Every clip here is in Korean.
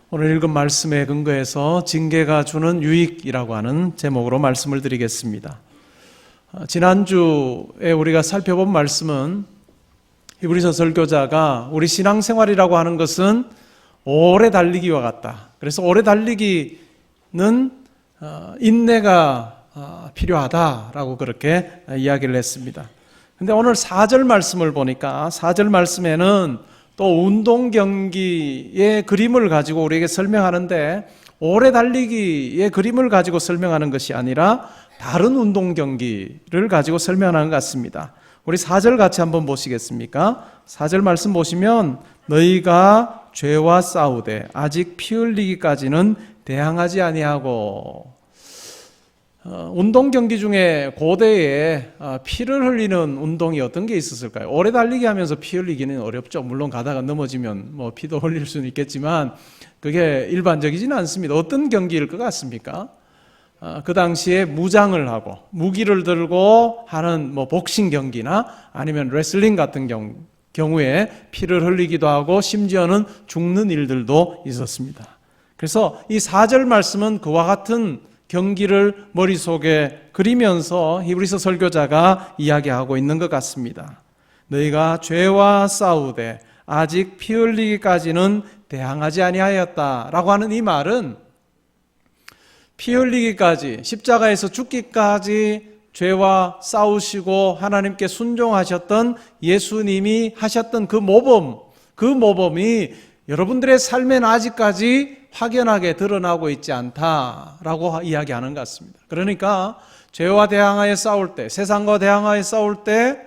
오늘 읽은 말씀에 근거해서 징계가 주는 유익이라고 하는 제목으로 말씀을 드리겠습니다. 지난주에 우리가 살펴본 말씀은 히브리서 설교자가 우리 신앙생활이라고 하는 것은 오래 달리기와 같다. 그래서 오래 달리기는 인내가 필요하다라고 그렇게 이야기를 했습니다. 근데 오늘 4절 말씀을 보니까 4절 말씀에는 또 운동 경기의 그림을 가지고 우리에게 설명하는데 오래 달리기의 그림을 가지고 설명하는 것이 아니라 다른 운동 경기를 가지고 설명하는 것 같습니다. 우리 4절 같이 한번 보시겠습니까? 4절 말씀 보시면 너희가 죄와 싸우되 아직 피 흘리기까지는 대항하지 아니하고, 운동 경기 중에 고대에 피를 흘리는 운동이 어떤 게 있었을까요? 오래 달리기 하면서 피 흘리기는 어렵죠. 물론 가다가 넘어지면 피도 흘릴 수는 있겠지만 그게 일반적이지는 않습니다. 어떤 경기일 것 같습니까? 그 당시에 무장을 하고 무기를 들고 하는 복싱 경기나 아니면 레슬링 같은 경우에 피를 흘리기도 하고 심지어는 죽는 일들도 있었습니다. 그래서 이 4절 말씀은 그와 같은 경기를 머릿속에 그리면서 히브리서 설교자가 이야기하고 있는 것 같습니다. 너희가 죄와 싸우되 아직 피 흘리기까지는 대항하지 아니하였다라고 하는 이 말은 피 흘리기까지, 십자가에서 죽기까지 죄와 싸우시고 하나님께 순종하셨던 예수님이 하셨던 그 모범이 여러분들의 삶에는 아직까지 확연하게 드러나고 있지 않다라고 이야기하는 것 같습니다. 그러니까 죄와 대항하여 싸울 때, 세상과 대항하여 싸울 때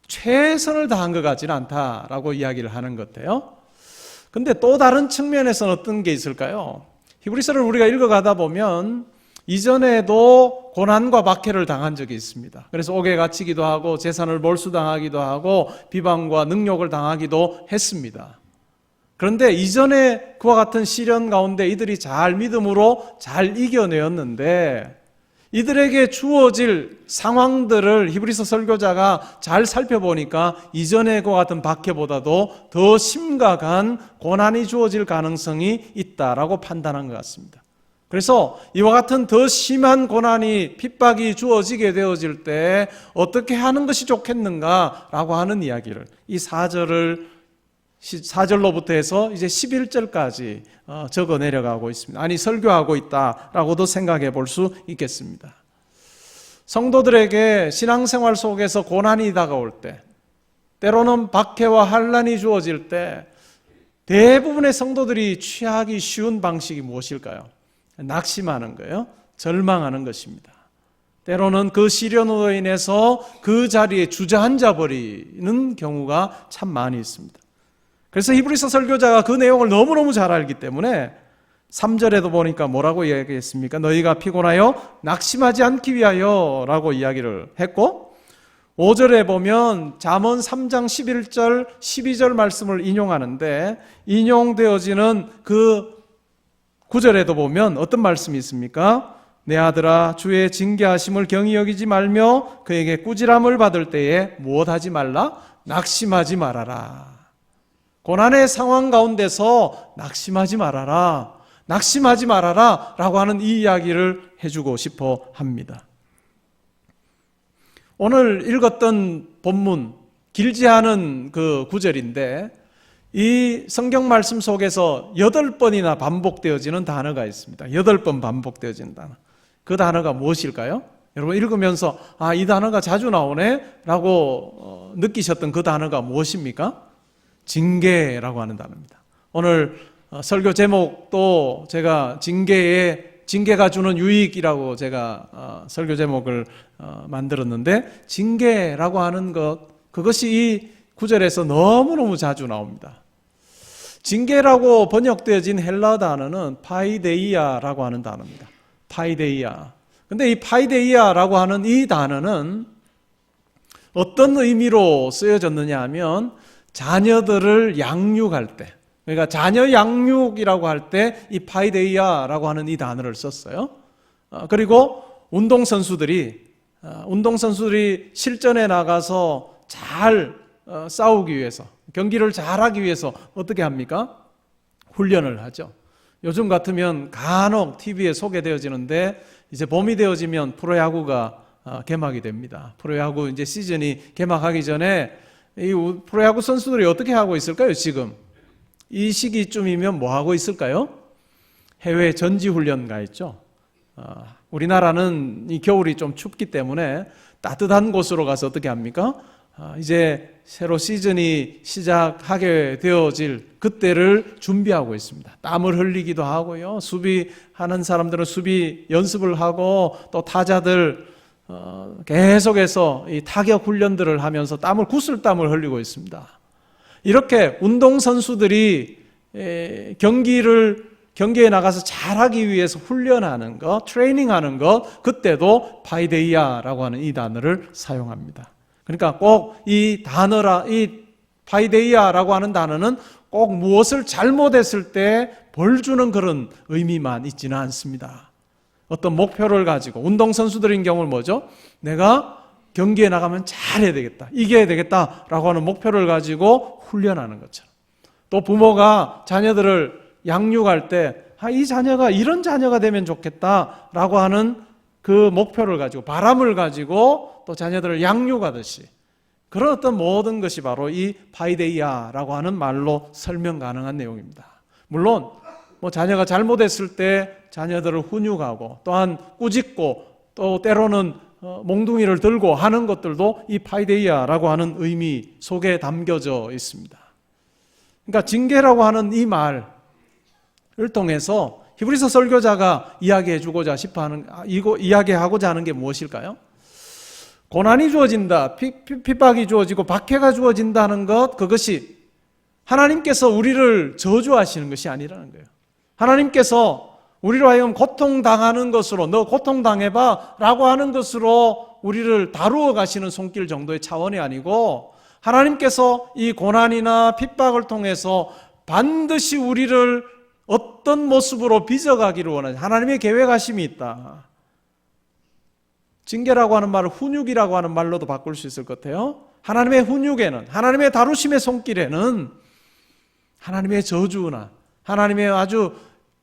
최선을 다한 것 같지는 않다라고 이야기를 하는 것 같아요. 근데 또 다른 측면에서는 어떤 게 있을까요? 히브리서를 우리가 읽어가다 보면 이전에도 고난과 박해를 당한 적이 있습니다. 그래서 옥에 갇히기도 하고 재산을 몰수당하기도 하고 비방과 능욕을 당하기도 했습니다. 그런데 이전에 그와 같은 시련 가운데 이들이 잘 믿음으로 잘 이겨내었는데 이들에게 주어질 상황들을 히브리서 설교자가 잘 살펴보니까 이전에 그와 같은 박해보다도 더 심각한 고난이 주어질 가능성이 있다라고 판단한 것 같습니다. 그래서 이와 같은 더 심한 고난이 핍박이 주어지게 되어질 때 어떻게 하는 것이 좋겠는가라고 하는 이야기를 이 4절로부터 해서 이제 11절까지 적어 내려가고 있습니다. 아니, 설교하고 있다라고도 생각해 볼 수 있겠습니다. 성도들에게 신앙생활 속에서 고난이 다가올 때, 때로는 박해와 환난이 주어질 때 대부분의 성도들이 취하기 쉬운 방식이 무엇일까요? 낙심하는 거예요. 절망하는 것입니다. 때로는 그 시련으로 인해서 그 자리에 주저앉아 버리는 경우가 참 많이 있습니다. 그래서 히브리서 설교자가 그 내용을 너무너무 잘 알기 때문에 3절에도 보니까 뭐라고 이야기했습니까? 너희가 피곤하여 낙심하지 않기 위하여 라고 이야기를 했고, 5절에 보면 잠언 3장 11절 12절 말씀을 인용하는데 인용되어지는 그 9절에도 보면 어떤 말씀이 있습니까? 내 아들아 주의 징계하심을 경히 여기지 말며 그에게 꾸지람을 받을 때에 무엇하지 말라? 낙심하지 말아라. 고난의 상황 가운데서 낙심하지 말아라 라고 하는 이 이야기를 해주고 싶어 합니다. 오늘 읽었던 본문, 길지 않은 그 구절인데 이 성경 말씀 속에서 8번이나 반복되어지는 단어가 있습니다. 8번 반복되어지는 단어. 그 단어가 무엇일까요? 여러분 읽으면서 이 단어가 자주 나오네 라고 느끼셨던 그 단어가 무엇입니까? 징계라고 하는 단어입니다. 오늘 설교 제목도 제가 징계가 주는 유익이라고 제가 설교 제목을 만들었는데 징계라고 하는 그것이 이 구절에서 너무너무 자주 나옵니다. 징계라고 번역되어진 헬라 단어는 파이데이아라고 하는 단어입니다. 파이데이아. 근데 이 파이데이아라고 하는 이 단어는 어떤 의미로 쓰여졌느냐 하면 자녀들을 양육할 때, 그러니까 자녀 양육이라고 할 때 이 파이데이아라고 하는 이 단어를 썼어요. 그리고 운동선수들이 실전에 나가서 잘 싸우기 위해서, 경기를 잘하기 위해서 어떻게 합니까? 훈련을 하죠. 요즘 같으면 간혹 TV에 소개되어지는데 이제 봄이 되어지면 프로야구가 개막이 됩니다. 프로야구 이제 시즌이 개막하기 전에 이 프로야구 선수들이 어떻게 하고 있을까요? 지금 이 시기쯤이면 뭐 하고 있을까요? 해외 전지훈련 가 있죠. 우리나라는 이 겨울이 좀 춥기 때문에 따뜻한 곳으로 가서 어떻게 합니까? 이제 새로 시즌이 시작하게 되어질 그때를 준비하고 있습니다. 땀을 흘리기도 하고요. 수비하는 사람들은 수비 연습을 하고 또 타자들 계속해서 이 타격 훈련들을 하면서 구슬땀을 흘리고 있습니다. 이렇게 운동선수들이 경기에 나가서 잘하기 위해서 훈련하는 것, 트레이닝하는 것, 그때도 파이데이아라고 하는 이 단어를 사용합니다. 그러니까 꼭 이 파이데이아라고 하는 단어는 꼭 무엇을 잘못했을 때 벌 주는 그런 의미만 있지는 않습니다. 어떤 목표를 가지고, 운동선수들인 경우는 뭐죠? 내가 경기에 나가면 잘해야 되겠다, 이겨야 되겠다라고 하는 목표를 가지고 훈련하는 것처럼, 또 부모가 자녀들을 양육할 때 이 자녀가 이런 자녀가 되면 좋겠다라고 하는 그 목표를 가지고, 바람을 가지고 또 자녀들을 양육하듯이, 그런 어떤 모든 것이 바로 이 파이데이아라고 하는 말로 설명 가능한 내용입니다. 물론 뭐 자녀가 잘못했을 때 자녀들을 훈육하고, 또한 꾸짖고, 또 때로는 몽둥이를 들고 하는 것들도 이 파이데이아라고 하는 의미 속에 담겨져 있습니다. 그러니까 징계라고 하는 이 말을 통해서 히브리서 설교자가 이야기하고자 하는 게 무엇일까요? 고난이 주어진다, 핍박이 주어지고 박해가 주어진다는 것, 그것이 하나님께서 우리를 저주하시는 것이 아니라는 거예요. 하나님께서 우리로 하여금 고통당하는 것으로, 너 고통당해봐 라고 하는 것으로 우리를 다루어 가시는 손길 정도의 차원이 아니고, 하나님께서 이 고난이나 핍박을 통해서 반드시 우리를 어떤 모습으로 빚어가기를 원하는 하나님의 계획하심이 있다. 징계라고 하는 말을 훈육이라고 하는 말로도 바꿀 수 있을 것 같아요. 하나님의 훈육에는, 하나님의 다루심의 손길에는 하나님의 저주나 하나님의 아주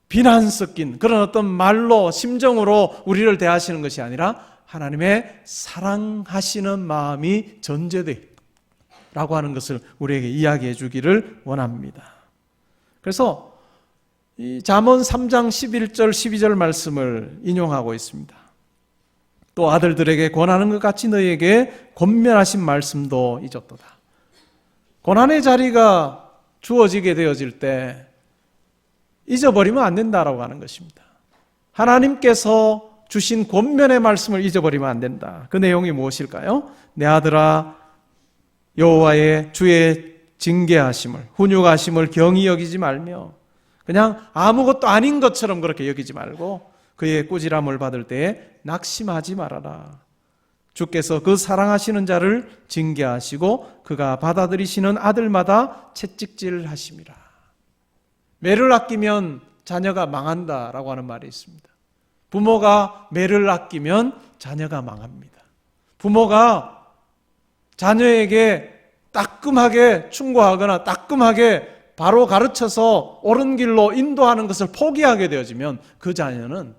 비난 섞인 그런 어떤 말로, 심정으로 우리를 대하시는 것이 아니라 하나님의 사랑하시는 마음이 전제되라고 하는 것을 우리에게 이야기해 주기를 원합니다. 그래서 이 잠언 3장 11절 12절 말씀을 인용하고 있습니다. 또 아들들에게 권하는 것 같이 너희에게 권면하신 말씀도 잊었도다. 고난의 자리가 주어지게 되어질 때 잊어버리면 안 된다라고 하는 것입니다. 하나님께서 주신 권면의 말씀을 잊어버리면 안 된다. 그 내용이 무엇일까요? 내 아들아, 여호와의 주의 징계하심을, 훈육하심을 경히 여기지 말며, 그냥 아무것도 아닌 것처럼 그렇게 여기지 말고 그의 꾸지람을 받을 때에 낙심하지 말아라. 주께서 그 사랑하시는 자를 징계하시고 그가 받아들이시는 아들마다 채찍질하심이라. 매를 아끼면 자녀가 망한다라고 하는 말이 있습니다. 부모가 매를 아끼면 자녀가 망합니다. 부모가 자녀에게 따끔하게 충고하거나 따끔하게 바로 가르쳐서 옳은 길로 인도하는 것을 포기하게 되어지면 그 자녀는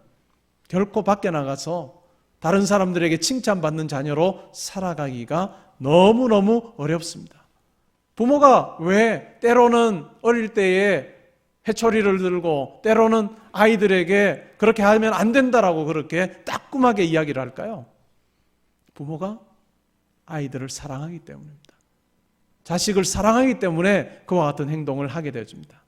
결코 밖에 나가서 다른 사람들에게 칭찬받는 자녀로 살아가기가 너무너무 어렵습니다. 부모가 왜 때로는 어릴 때에 회초리를 들고 때로는 아이들에게 그렇게 하면 안 된다라고 그렇게 따끔하게 이야기를 할까요? 부모가 아이들을 사랑하기 때문입니다. 자식을 사랑하기 때문에 그와 같은 행동을 하게 되어집니다.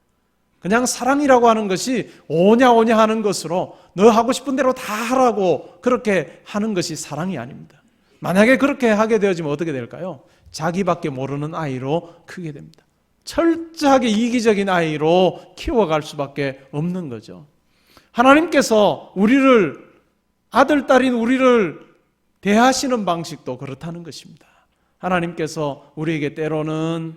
그냥 사랑이라고 하는 것이 오냐 하는 것으로 너 하고 싶은 대로 다 하라고 그렇게 하는 것이 사랑이 아닙니다. 만약에 그렇게 하게 되어지면 어떻게 될까요? 자기밖에 모르는 아이로 크게 됩니다. 철저하게 이기적인 아이로 키워갈 수밖에 없는 거죠. 하나님께서 우리를, 아들, 딸인 우리를 대하시는 방식도 그렇다는 것입니다. 하나님께서 우리에게 때로는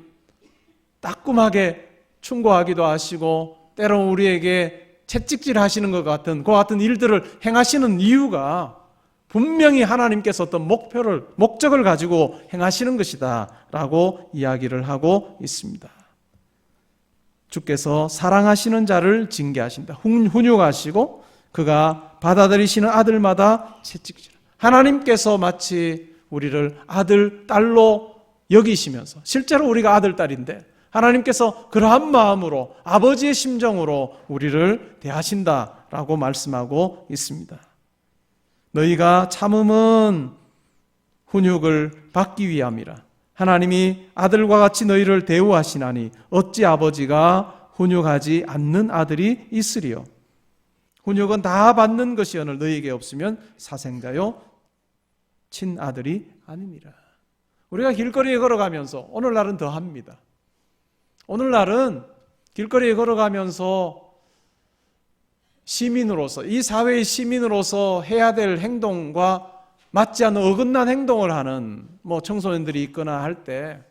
따끔하게 충고하기도 하시고 때로는 우리에게 채찍질 하시는 것 같은 그 같은 일들을 행하시는 이유가 분명히 하나님께서 어떤 목적을 가지고 행하시는 것이다 라고 이야기를 하고 있습니다. 주께서 사랑하시는 자를 징계하신다. 훈육하시고 그가 받아들이시는 아들마다 채찍질하라. 하나님께서 마치 우리를 아들, 딸로 여기시면서, 실제로 우리가 아들, 딸인데 하나님께서 그러한 마음으로, 아버지의 심정으로 우리를 대하신다라고 말씀하고 있습니다. 너희가 참음은 훈육을 받기 위함이라. 하나님이 아들과 같이 너희를 대우하시나니 어찌 아버지가 훈육하지 않는 아들이 있으리요. 훈육은 다 받는 것이오늘 너희에게 없으면 사생자요 친아들이 아니니라. 우리가 길거리에 걸어가면서, 오늘날은 더 합니다. 오늘날은 길거리에 걸어가면서 시민으로서, 이 사회의 시민으로서 해야 될 행동과 맞지 않는 어긋난 행동을 하는 청소년들이 있거나 할 때,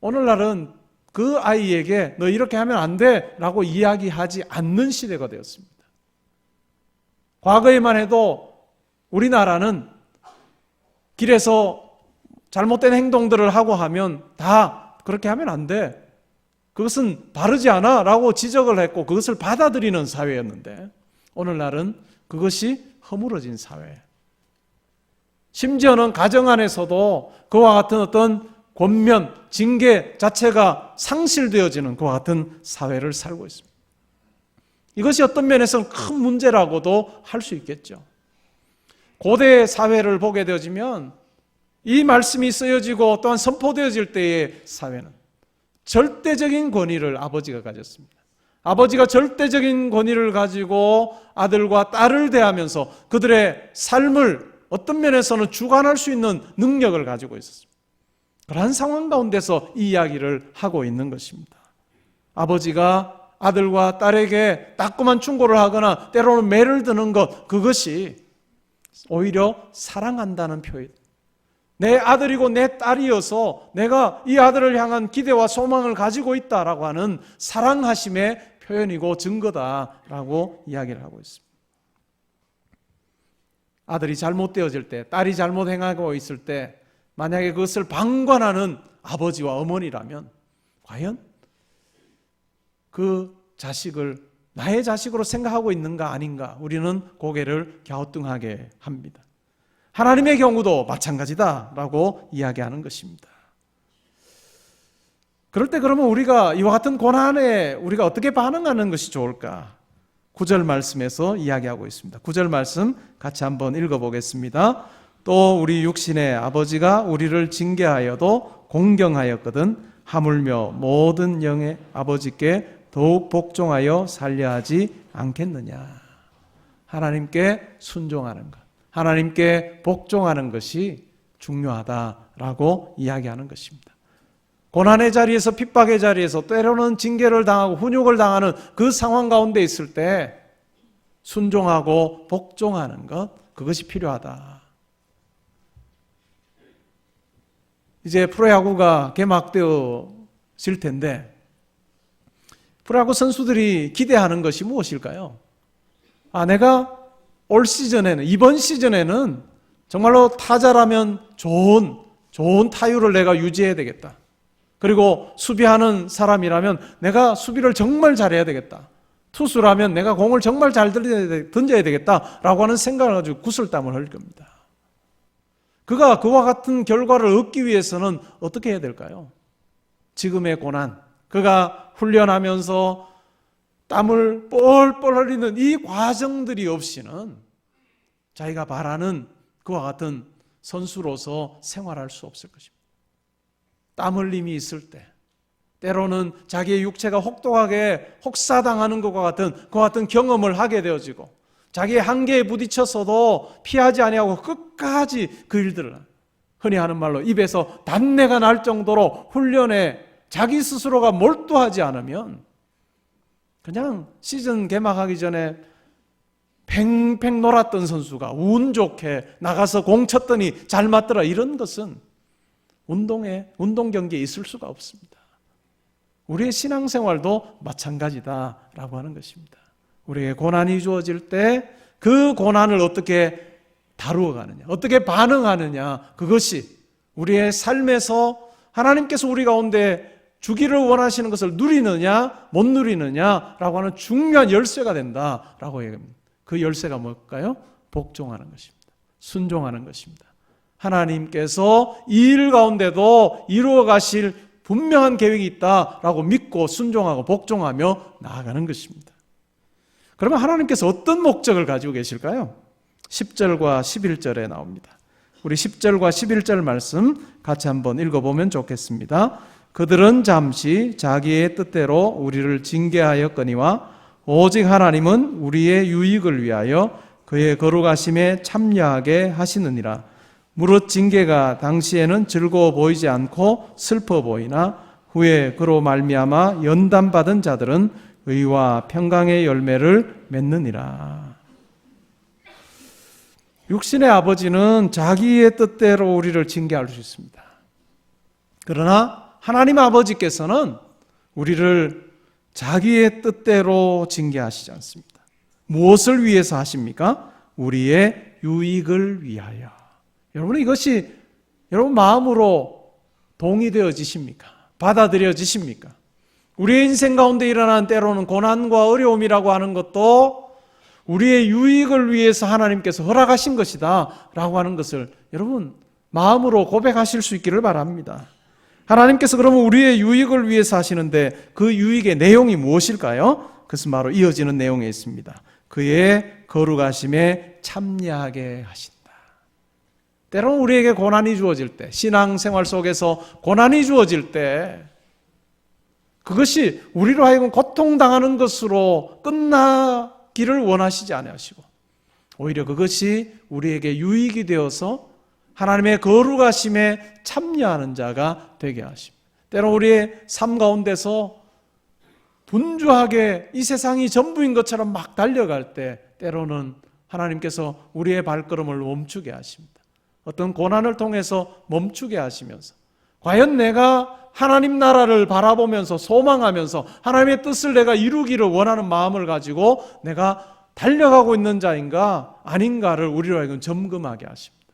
오늘날은 그 아이에게 너 이렇게 하면 안 돼 라고 이야기하지 않는 시대가 되었습니다. 과거에만 해도 우리나라는 길에서 잘못된 행동들을 하고 하면 다 그렇게 하면 안 돼, 그것은 바르지 않아 라고 지적을 했고 그것을 받아들이는 사회였는데, 오늘날은 그것이 허물어진 사회, 심지어는 가정 안에서도 그와 같은 어떤 권면, 징계 자체가 상실되어지는 그와 같은 사회를 살고 있습니다. 이것이 어떤 면에서는 큰 문제라고도 할 수 있겠죠. 고대 사회를 보게 되어지면 이 말씀이 쓰여지고 또한 선포되어질 때의 사회는 절대적인 권위를 아버지가 가졌습니다. 아버지가 절대적인 권위를 가지고 아들과 딸을 대하면서 그들의 삶을 어떤 면에서는 주관할 수 있는 능력을 가지고 있었습니다. 그러한 상황 가운데서 이 이야기를 하고 있는 것입니다. 아버지가 아들과 딸에게 따끔한 충고를 하거나 때로는 매를 드는 것, 그것이 오히려 사랑한다는 표현, 내 아들이고 내 딸이어서 내가 이 아들을 향한 기대와 소망을 가지고 있다라고 하는 사랑하심의 표현이고 증거다라고 이야기를 하고 있습니다. 아들이 잘못되어질 때, 딸이 잘못 행하고 있을 때 만약에 그것을 방관하는 아버지와 어머니라면 과연 그 자식을 나의 자식으로 생각하고 있는가 아닌가, 우리는 고개를 갸우뚱하게 합니다. 하나님의 경우도 마찬가지다라고 이야기하는 것입니다. 그럴 때 그러면 우리가 이와 같은 고난에 우리가 어떻게 반응하는 것이 좋을까? 9절 말씀에서 이야기하고 있습니다. 9절 말씀 같이 한번 읽어보겠습니다. 또 우리 육신의 아버지가 우리를 징계하여도 공경하였거든 하물며 모든 영의 아버지께 더욱 복종하여 살려하지 않겠느냐. 하나님께 순종하는 것, 하나님께 복종하는 것이 중요하다라고 이야기하는 것입니다. 고난의 자리에서, 핍박의 자리에서 때로는 징계를 당하고 훈육을 당하는 그 상황 가운데 있을 때 순종하고 복종하는 것, 그것이 필요하다. 이제 프로야구가 개막되어질 텐데 프로야구 선수들이 기대하는 것이 무엇일까요? 내가 올 시즌에는, 이번 시즌에는 정말로 타자라면 좋은 타율을 내가 유지해야 되겠다. 그리고 수비하는 사람이라면 내가 수비를 정말 잘해야 되겠다. 투수라면 내가 공을 정말 잘 던져야 되겠다라고 하는 생각을 가지고 구슬땀을 흘릴 겁니다. 그가 그와 같은 결과를 얻기 위해서는 어떻게 해야 될까요? 지금의 고난, 그가 훈련하면서 땀을 뻘뻘 흘리는 이 과정들이 없이는 자기가 바라는 그와 같은 선수로서 생활할 수 없을 것입니다. 땀 흘림이 있을 때, 때로는 자기의 육체가 혹독하게 혹사당하는 것과 같은 경험을 하게 되어지고 자기의 한계에 부딪혀서도 피하지 아니하고 끝까지 그 일들을, 흔히 하는 말로 입에서 단내가 날 정도로 훈련에 자기 스스로가 몰두하지 않으면 그냥 시즌 개막하기 전에 팽팽 놀았던 선수가 운 좋게 나가서 공 쳤더니 잘 맞더라, 이런 것은 운동 경기에 있을 수가 없습니다. 우리의 신앙생활도 마찬가지다라고 하는 것입니다. 우리에게 고난이 주어질 때 그 고난을 어떻게 다루어 가느냐, 어떻게 반응하느냐, 그것이 우리의 삶에서 하나님께서 우리 가운데 주기를 원하시는 것을 누리느냐 못 누리느냐라고 하는 중요한 열쇠가 된다라고 얘기합니다. 그 열쇠가 뭘까요? 복종하는 것입니다. 순종하는 것입니다. 하나님께서 이 일 가운데도 이루어 가실 분명한 계획이 있다라고 믿고 순종하고 복종하며 나아가는 것입니다. 그러면 하나님께서 어떤 목적을 가지고 계실까요? 10절과 11절에 나옵니다. 우리 10절과 11절 말씀 같이 한번 읽어보면 좋겠습니다. 그들은 잠시 자기의 뜻대로 우리를 징계하였거니와 오직 하나님은 우리의 유익을 위하여 그의 거룩하심에 참여하게 하시느니라. 무릇 징계가 당시에는 즐거워 보이지 않고 슬퍼 보이나 후에 그로 말미암아 연단받은 자들은 의와 평강의 열매를 맺느니라. 육신의 아버지는 자기의 뜻대로 우리를 징계할 수 있습니다. 그러나 하나님 아버지께서는 우리를 자기의 뜻대로 징계하시지 않습니다. 무엇을 위해서 하십니까? 우리의 유익을 위하여. 여러분, 이것이 여러분 마음으로 동의되어지십니까? 받아들여지십니까? 우리의 인생 가운데 일어난 때로는 고난과 어려움이라고 하는 것도 우리의 유익을 위해서 하나님께서 허락하신 것이다 라고 하는 것을 여러분 마음으로 고백하실 수 있기를 바랍니다. 하나님께서 그러면 우리의 유익을 위해서 하시는데 그 유익의 내용이 무엇일까요? 그것은 바로 이어지는 내용에 있습니다. 그의 거룩하심에 참여하게 하신다. 때로는 우리에게 고난이 주어질 때, 신앙생활 속에서 고난이 주어질 때 그것이 우리로 하여금 고통당하는 것으로 끝나기를 원하시지 않으시고 오히려 그것이 우리에게 유익이 되어서 하나님의 거룩하심에 참여하는 자가 되게 하십니다. 때로 우리의 삶 가운데서 분주하게 이 세상이 전부인 것처럼 막 달려갈 때 때로는 하나님께서 우리의 발걸음을 멈추게 하십니다. 어떤 고난을 통해서 멈추게 하시면서 과연 내가 하나님 나라를 바라보면서 소망하면서 하나님의 뜻을 내가 이루기를 원하는 마음을 가지고 내가 달려가고 있는 자인가 아닌가를 우리로 하여금 점검하게 하십니다.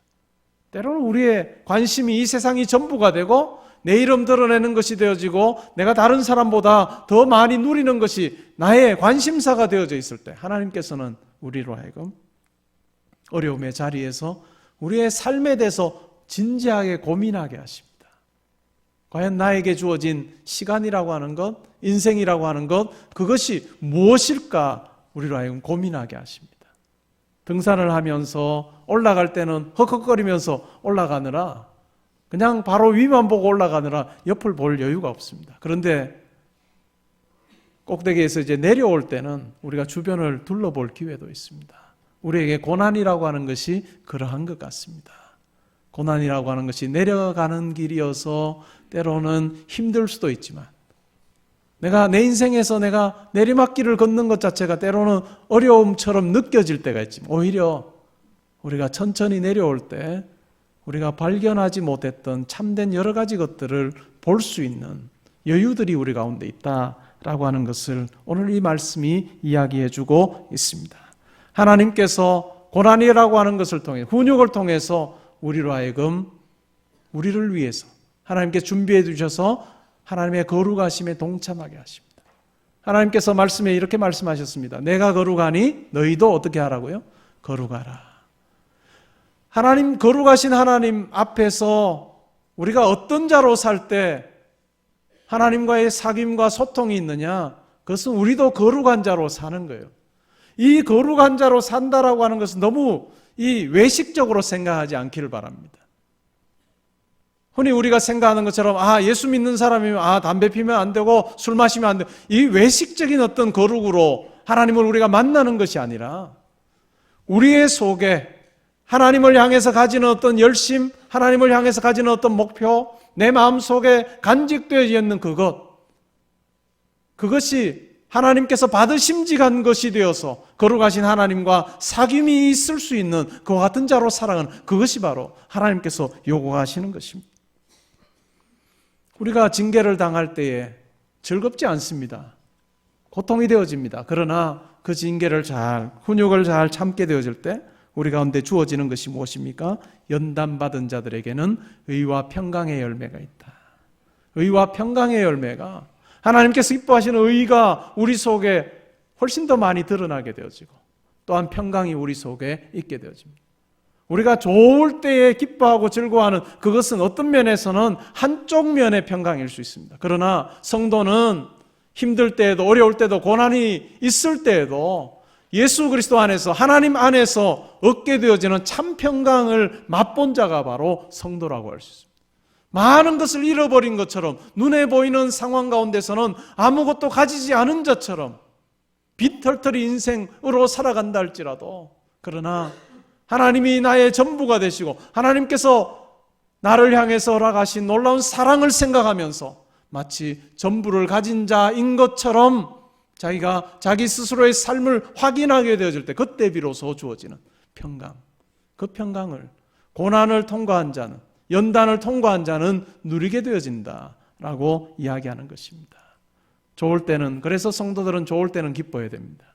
때로는 우리의 관심이 이 세상이 전부가 되고 내 이름 드러내는 것이 되어지고 내가 다른 사람보다 더 많이 누리는 것이 나의 관심사가 되어져 있을 때 하나님께서는 우리로 하여금 어려움의 자리에서 우리의 삶에 대해서 진지하게 고민하게 하십니다. 과연 나에게 주어진 시간이라고 하는 것, 인생이라고 하는 것, 그것이 무엇일까 우리로 하여금 고민하게 하십니다. 등산을 하면서 올라갈 때는 헉헉거리면서 올라가느라 그냥 바로 위만 보고 올라가느라 옆을 볼 여유가 없습니다. 그런데 꼭대기에서 이제 내려올 때는 우리가 주변을 둘러볼 기회도 있습니다. 우리에게 고난이라고 하는 것이 그러한 것 같습니다. 고난이라고 하는 것이 내려가는 길이어서 때로는 힘들 수도 있지만 내가 내 인생에서 내가 내리막길을 걷는 것 자체가 때로는 어려움처럼 느껴질 때가 있지만 오히려 우리가 천천히 내려올 때 우리가 발견하지 못했던 참된 여러 가지 것들을 볼 수 있는 여유들이 우리 가운데 있다라고 하는 것을 오늘 이 말씀이 이야기해 주고 있습니다. 하나님께서 고난이라고 하는 것을 통해 훈육을 통해서 우리로 하여금 우리를 위해서 하나님께 준비해 주셔서 하나님의 거룩하심에 동참하게 하십니다. 하나님께서 말씀에 이렇게 말씀하셨습니다. 내가 거룩하니 너희도 어떻게 하라고요? 거룩하라. 하나님, 거룩하신 하나님 앞에서 우리가 어떤 자로 살 때 하나님과의 사귐과 소통이 있느냐? 그것은 우리도 거룩한 자로 사는 거예요. 이 거룩한 자로 산다라고 하는 것은 너무 이 외식적으로 생각하지 않기를 바랍니다. 흔히 우리가 생각하는 것처럼 예수 믿는 사람이면 담배 피면 안 되고 술 마시면 안 되고 이 외식적인 어떤 거룩으로 하나님을 우리가 만나는 것이 아니라 우리의 속에 하나님을 향해서 가지는 어떤 열심, 하나님을 향해서 가지는 어떤 목표, 내 마음속에 간직되어 있는 그것이 하나님께서 받으심직한 것이 되어서 거룩하신 하나님과 사귐이 있을 수 있는 그와 같은 자로 살아가는 그것이 바로 하나님께서 요구하시는 것입니다. 우리가 징계를 당할 때에 즐겁지 않습니다. 고통이 되어집니다. 그러나 그 징계를 훈육을 잘 참게 되어질 때 우리 가운데 주어지는 것이 무엇입니까? 연단받은 자들에게는 의와 평강의 열매가 있다. 의와 평강의 열매가, 하나님께서 기뻐하시는 의가 우리 속에 훨씬 더 많이 드러나게 되어지고, 또한 평강이 우리 속에 있게 되어집니다. 우리가 좋을 때에 기뻐하고 즐거워하는 그것은 어떤 면에서는 한쪽 면의 평강일 수 있습니다. 그러나 성도는 힘들 때에도, 어려울 때도, 고난이 있을 때에도 예수 그리스도 안에서, 하나님 안에서 얻게 되어지는 참 평강을 맛본 자가 바로 성도라고 할 수 있습니다. 많은 것을 잃어버린 것처럼, 눈에 보이는 상황 가운데서는 아무것도 가지지 않은 자처럼 비털털이 인생으로 살아간다 할지라도, 그러나 하나님이 나의 전부가 되시고 하나님께서 나를 향해서 허락하신 놀라운 사랑을 생각하면서 마치 전부를 가진 자인 것처럼 자기가 자기 스스로의 삶을 확인하게 되어질 때, 그때 비로소 주어지는 평강, 그 평강을 고난을 통과한 자는, 연단을 통과한 자는 누리게 되어진다라고 이야기하는 것입니다. 좋을 때는, 그래서 성도들은 좋을 때는 기뻐해야 됩니다.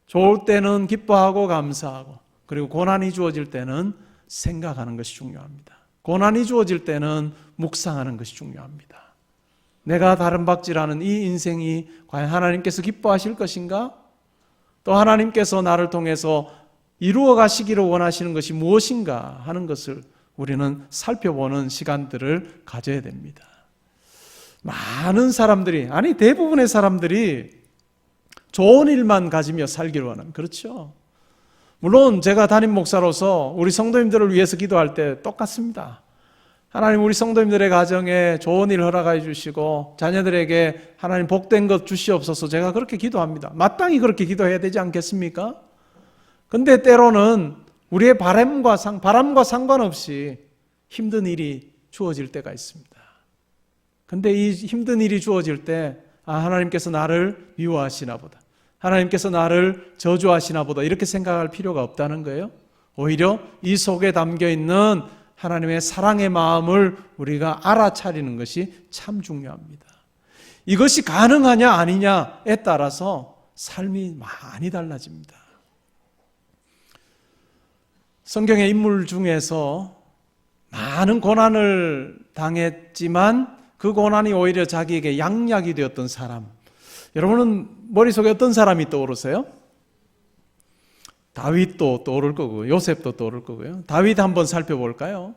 좋을 때는 기뻐하고 감사하고, 그리고 고난이 주어질 때는 생각하는 것이 중요합니다. 고난이 주어질 때는 묵상하는 것이 중요합니다. 내가 다름박질하는 이 인생이 과연 하나님께서 기뻐하실 것인가? 또 하나님께서 나를 통해서 이루어 가시기를 원하시는 것이 무엇인가 하는 것을 우리는 살펴보는 시간들을 가져야 됩니다. 많은 사람들이, 아니 대부분의 사람들이 좋은 일만 가지며 살기를 원합니다. 그렇죠? 물론 제가 담임 목사로서 우리 성도님들을 위해서 기도할 때 똑같습니다. 하나님, 우리 성도님들의 가정에 좋은 일 허락해 주시고 자녀들에게 하나님 복된 것 주시옵소서, 제가 그렇게 기도합니다. 마땅히 그렇게 기도해야 되지 않겠습니까? 근데 때로는 우리의 바람과 상관없이 힘든 일이 주어질 때가 있습니다. 근데 이 힘든 일이 주어질 때, 하나님께서 나를 미워하시나 보다, 하나님께서 나를 저주하시나 보다, 이렇게 생각할 필요가 없다는 거예요. 오히려 이 속에 담겨있는 하나님의 사랑의 마음을 우리가 알아차리는 것이 참 중요합니다. 이것이 가능하냐 아니냐에 따라서 삶이 많이 달라집니다. 성경의 인물 중에서 많은 고난을 당했지만 그 고난이 오히려 자기에게 양약이 되었던 사람, 여러분은 머릿속에 어떤 사람이 떠오르세요? 다윗도 떠오를 거고요, 요셉도 떠오를 거고요. 다윗 한번 살펴볼까요?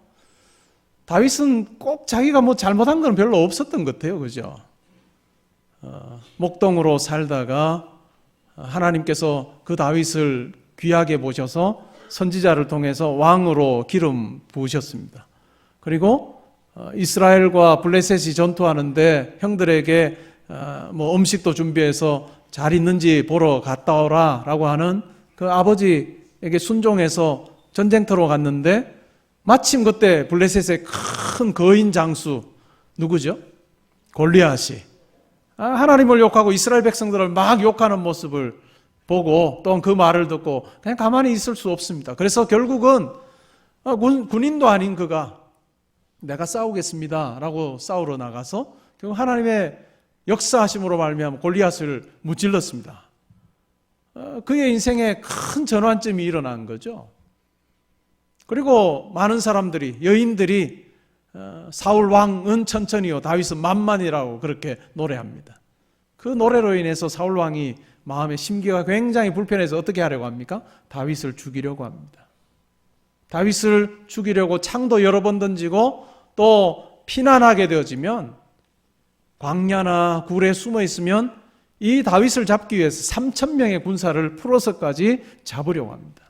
다윗은 꼭 자기가 잘못한 건 별로 없었던 것 같아요. 그죠? 목동으로 살다가 하나님께서 그 다윗을 귀하게 보셔서 선지자를 통해서 왕으로 기름 부으셨습니다. 그리고 이스라엘과 블레셋이 전투하는데 형들에게 음식도 준비해서 잘 있는지 보러 갔다 오라 라고 하는 그 아버지에게 순종해서 전쟁터로 갔는데, 마침 그때 블레셋의 큰 거인 장수 누구죠? 골리앗이 하나님을 욕하고 이스라엘 백성들을 막 욕하는 모습을 보고, 또 그 말을 듣고 그냥 가만히 있을 수 없습니다. 그래서 결국은 군인도 아닌 그가 내가 싸우겠습니다 라고 싸우러 나가서 결국 하나님의 역사하심으로 말미암아 골리앗을 무찔렀습니다. 그의 인생에 큰 전환점이 일어난 거죠. 그리고 많은 사람들이, 여인들이 사울 왕은 천천히요 다윗은 만만이라고 그렇게 노래합니다. 그 노래로 인해서 사울 왕이 마음의 심기가 굉장히 불편해서 어떻게 하려고 합니까? 다윗을 죽이려고 합니다. 다윗을 죽이려고 창도 여러 번 던지고, 또 피난하게 되어지면, 광야나 굴에 숨어 있으면 이 다윗을 잡기 위해서 3,000명의 군사를 풀어서까지 잡으려고 합니다.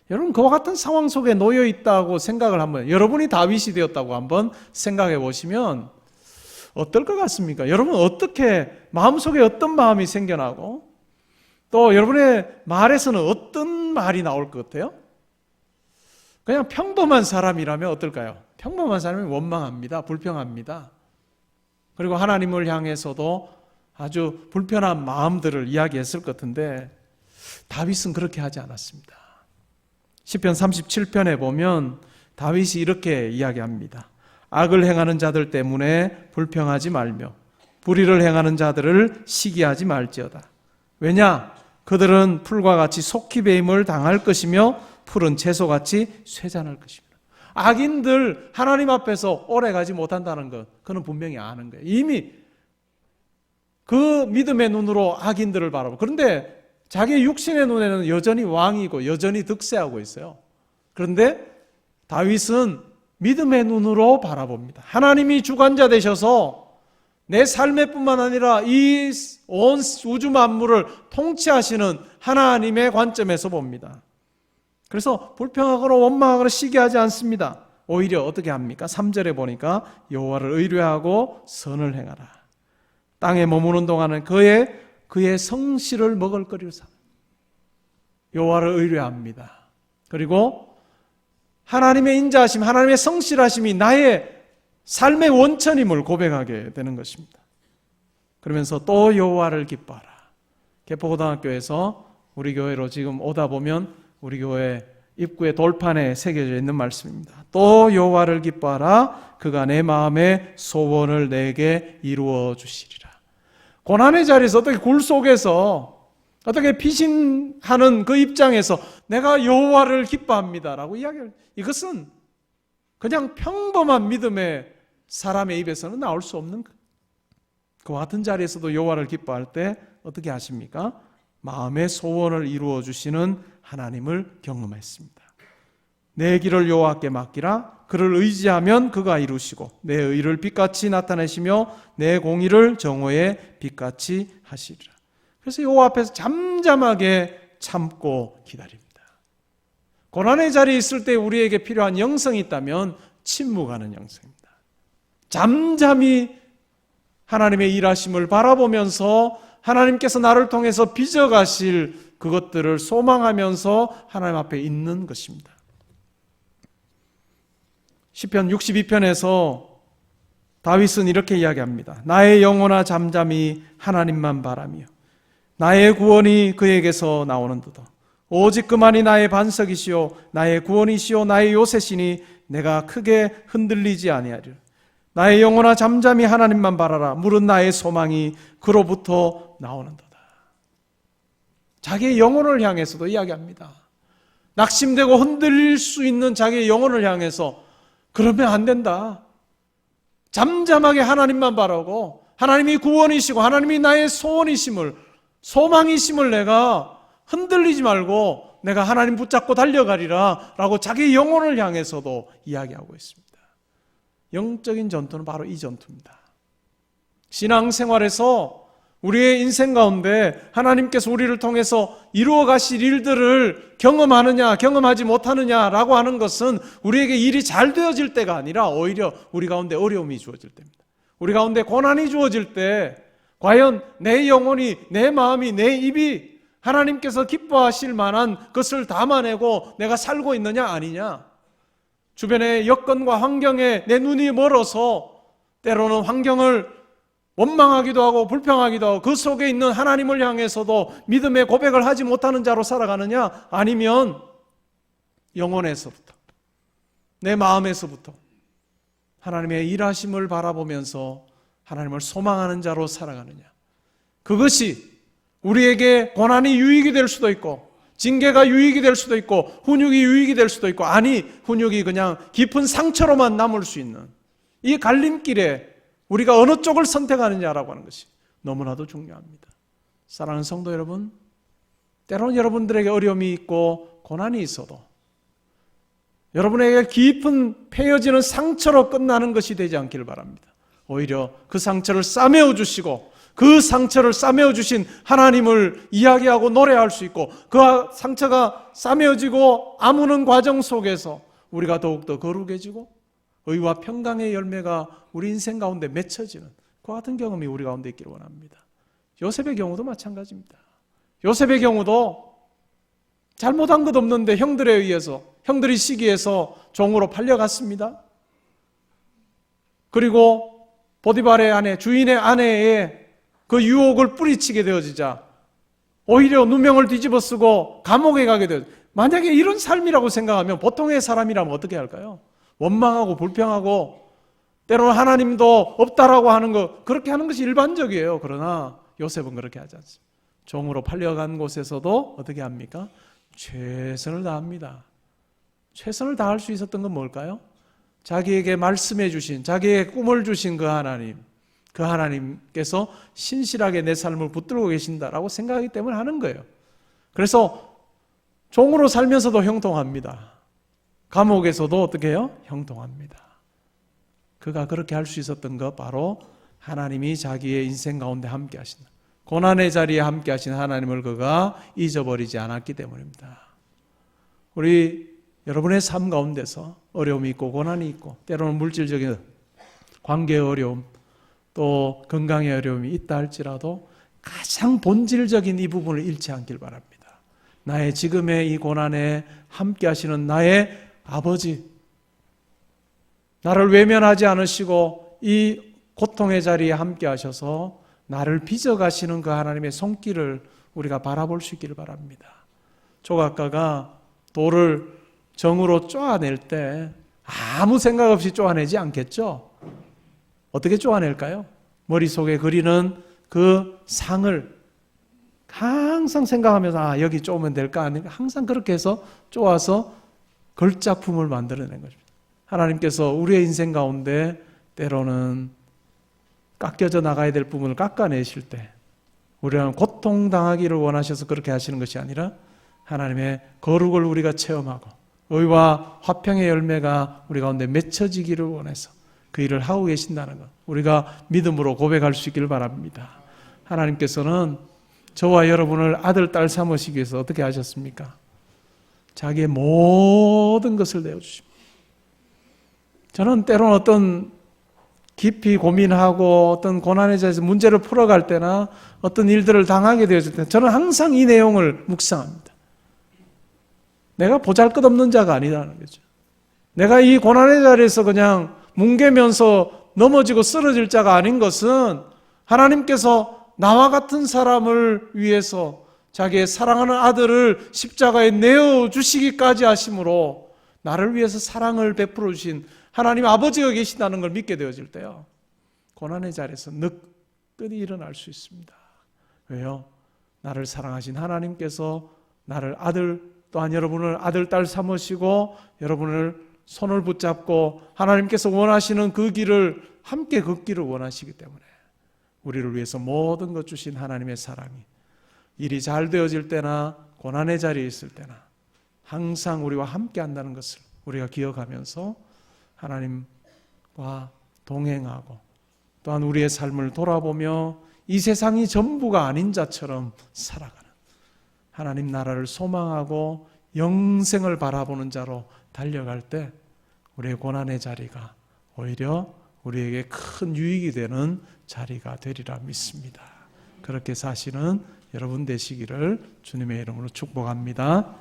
여러분, 그와 같은 상황 속에 놓여 있다고 생각을 한번, 여러분이 다윗이 되었다고 한번 생각해 보시면 어떨 것 같습니까? 여러분, 어떻게, 마음속에 어떤 마음이 생겨나고, 또 여러분의 말에서는 어떤 말이 나올 것 같아요? 그냥 평범한 사람이라면 어떨까요? 평범한 사람이 원망합니다. 불평합니다. 그리고 하나님을 향해서도 아주 불편한 마음들을 이야기했을 것 같은데, 다윗은 그렇게 하지 않았습니다. 시편 37편에 보면 다윗이 이렇게 이야기합니다. 악을 행하는 자들 때문에 불평하지 말며 불의를 행하는 자들을 시기하지 말지어다. 왜냐? 그들은 풀과 같이 속히 배임을 당할 것이며 풀은 채소같이 쇠잔할 것입니다. 악인들 하나님 앞에서 오래 가지 못한다는 것, 그는 분명히 아는 거예요. 이미 그 믿음의 눈으로 악인들을 바라보고, 그런데 자기 육신의 눈에는 여전히 왕이고 여전히 득세하고 있어요. 그런데 다윗은 믿음의 눈으로 바라봅니다. 하나님이 주관자 되셔서 내 삶의 뿐만 아니라 이 온 우주 만물을 통치하시는 하나님의 관점에서 봅니다. 그래서 불평하거나 원망하거나 시기하지 않습니다. 오히려 어떻게 합니까? 3절에 보니까 여호와를 의뢰하고 선을 행하라. 땅에 머무는 동안은 그의 성실을 먹을거리로 삼아 여호와를 의뢰합니다. 그리고 하나님의 인자하심, 하나님의 성실하심이 나의 삶의 원천임을 고백하게 되는 것입니다. 그러면서 또 여호와를 기뻐하라. 개포고등학교에서 우리 교회로 지금 오다 보면 우리 교회 입구의 돌판에 새겨져 있는 말씀입니다. 또 여호와를 기뻐하라. 그가 내 마음의 소원을 내게 이루어 주시리라. 고난의 자리에서 어떻게 굴 속에서 어떻게 피신하는 그 입장에서 내가 여호와를 기뻐합니다라고 이야기를, 이것은 그냥 평범한 믿음의 사람의 입에서는 나올 수 없는 것. 그와 같은 자리에서도 여호와를 기뻐할 때 어떻게 하십니까? 마음의 소원을 이루어 주시는 하나님을 경험했습니다. 내 길을 여호와께 맡기라. 그를 의지하면 그가 이루시고 내 의를 빛같이 나타내시며 내 공의를 정오의 빛같이 하시리라. 그래서 여호와 앞에서 잠잠하게 참고 기다립니다. 고난의 자리에 있을 때 우리에게 필요한 영성이 있다면 침묵하는 영성입니다. 잠잠히 하나님의 일하심을 바라보면서 하나님께서 나를 통해서 빚어가실 그것들을 소망하면서 하나님 앞에 있는 것입니다. 시편 62편에서 다윗은 이렇게 이야기합니다. 나의 영혼아 잠잠히 하나님만 바라며 나의 구원이 그에게서 나오는도다. 오직 그만이 나의 반석이시오 나의 구원이시오 나의 요새시니 내가 크게 흔들리지 아니하리라. 나의 영혼아 잠잠히 하나님만 바라라. 물은 나의 소망이 그로부터 나오는도다. 자기의 영혼을 향해서도 이야기합니다. 낙심되고 흔들릴 수 있는 자기의 영혼을 향해서 그러면 안 된다. 잠잠하게 하나님만 바라고 하나님이 구원이시고 하나님이 나의 소원이심을, 소망이심을 내가 흔들리지 말고 내가 하나님 붙잡고 달려가리라 라고 자기 영혼을 향해서도 이야기하고 있습니다. 영적인 전투는 바로 이 전투입니다. 신앙생활에서 우리의 인생 가운데 하나님께서 우리를 통해서 이루어 가실 일들을 경험하느냐 경험하지 못하느냐라고 하는 것은 우리에게 일이 잘 되어질 때가 아니라 오히려 우리 가운데 어려움이 주어질 때입니다. 우리 가운데 고난이 주어질 때 과연 내 영혼이, 내 마음이, 내 입이 하나님께서 기뻐하실 만한 것을 담아내고 내가 살고 있느냐 아니냐, 주변의 여건과 환경에 내 눈이 멀어서 때로는 환경을 원망하기도 하고 불평하기도 하고 그 속에 있는 하나님을 향해서도 믿음의 고백을 하지 못하는 자로 살아가느냐, 아니면 영혼에서부터 내 마음에서부터 하나님의 일하심을 바라보면서 하나님을 소망하는 자로 살아가느냐, 그것이 우리에게 고난이 유익이 될 수도 있고 징계가 유익이 될 수도 있고 훈육이 유익이 될 수도 있고, 아니 훈육이 그냥 깊은 상처로만 남을 수 있는 이 갈림길에 우리가 어느 쪽을 선택하느냐라고 하는 것이 너무나도 중요합니다. 사랑하는 성도 여러분, 때로는 여러분들에게 어려움이 있고 고난이 있어도 여러분에게 깊은 패여지는 상처로 끝나는 것이 되지 않기를 바랍니다. 오히려 그 상처를 싸매어 주시고 그 상처를 싸매어 주신 하나님을 이야기하고 노래할 수 있고, 그 상처가 싸매어지고 아무는 과정 속에서 우리가 더욱더 거룩해지고 의와 평강의 열매가 우리 인생 가운데 맺혀지는 그 같은 경험이 우리 가운데 있기를 원합니다. 요셉의 경우도 마찬가지입니다. 요셉의 경우도 잘못한 것 없는데 형들에 의해서, 형들이 시기해서 종으로 팔려갔습니다. 그리고 보디발의 아내, 주인의 아내의 그 유혹을 뿌리치게 되어지자 오히려 누명을 뒤집어 쓰고 감옥에 가게 되어져. 만약에 이런 삶이라고 생각하면 보통의 사람이라면 어떻게 할까요? 원망하고 불평하고 때로는 하나님도 없다라고 하는 거, 그렇게 하는 것이 일반적이에요. 그러나 요셉은 그렇게 하지 않습니다. 종으로 팔려간 곳에서도 어떻게 합니까? 최선을 다합니다. 최선을 다할 수 있었던 건 뭘까요? 자기에게 말씀해 주신, 자기에게 꿈을 주신 그 하나님께서 신실하게 내 삶을 붙들고 계신다라고 생각하기 때문에 하는 거예요. 그래서 종으로 살면서도 형통합니다. 감옥에서도 어떻게 해요? 형통합니다. 그가 그렇게 할 수 있었던 것 바로 하나님이 자기의 인생 가운데 함께 하신다. 고난의 자리에 함께 하신 하나님을 그가 잊어버리지 않았기 때문입니다. 우리 여러분의 삶 가운데서 어려움이 있고 고난이 있고 때로는 물질적인 관계의 어려움 또 건강의 어려움이 있다 할지라도 가장 본질적인 이 부분을 잃지 않길 바랍니다. 나의 지금의 이 고난에 함께 하시는 나의 아버지, 나를 외면하지 않으시고 이 고통의 자리에 함께 하셔서 나를 빚어가시는 그 하나님의 손길을 우리가 바라볼 수 있기를 바랍니다. 조각가가 돌을 정으로 쪼아낼 때 아무 생각 없이 쪼아내지 않겠죠? 어떻게 쪼아낼까요? 머릿속에 그리는 그 상을 항상 생각하면서 여기 쪼으면 될까? 아닌가? 항상 그렇게 해서 쪼아서 걸작품을 만들어낸 것입니다. 하나님께서 우리의 인생 가운데 때로는 깎여져 나가야 될 부분을 깎아내실 때 우리는 고통당하기를 원하셔서 그렇게 하시는 것이 아니라 하나님의 거룩을 우리가 체험하고 의와 화평의 열매가 우리 가운데 맺혀지기를 원해서 그 일을 하고 계신다는 것 우리가 믿음으로 고백할 수 있기를 바랍니다. 하나님께서는 저와 여러분을 아들, 딸 삼으시기 위해서 어떻게 하셨습니까? 자기의 모든 것을 내어주십니다. 저는 때로는 어떤 깊이 고민하고 어떤 고난의 자리에서 문제를 풀어갈 때나 어떤 일들을 당하게 되었을 때 저는 항상 이 내용을 묵상합니다. 내가 보잘것없는 자가 아니라는 거죠. 내가 이 고난의 자리에서 그냥 뭉개면서 넘어지고 쓰러질 자가 아닌 것은 하나님께서 나와 같은 사람을 위해서 자기의 사랑하는 아들을 십자가에 내어주시기까지 하심으로 나를 위해서 사랑을 베풀어 주신 하나님 아버지가 계신다는 걸 믿게 되어질 때요, 고난의 자리에서 느긋히 일어날 수 있습니다. 왜요? 나를 사랑하신 하나님께서 나를 아들 또한 여러분을 아들, 딸 삼으시고 여러분을 손을 붙잡고 하나님께서 원하시는 그 길을 함께 걷기를 원하시기 때문에 우리를 위해서 모든 것 주신 하나님의 사랑이 일이 잘 되어질 때나 고난의 자리에 있을 때나 항상 우리와 함께 한다는 것을 우리가 기억하면서 하나님과 동행하고 또한 우리의 삶을 돌아보며 이 세상이 전부가 아닌 자처럼 살아가는 하나님 나라를 소망하고 영생을 바라보는 자로 달려갈 때 우리의 고난의 자리가 오히려 우리에게 큰 유익이 되는 자리가 되리라 믿습니다. 그렇게 사시는 여러분 되시기를 주님의 이름으로 축복합니다.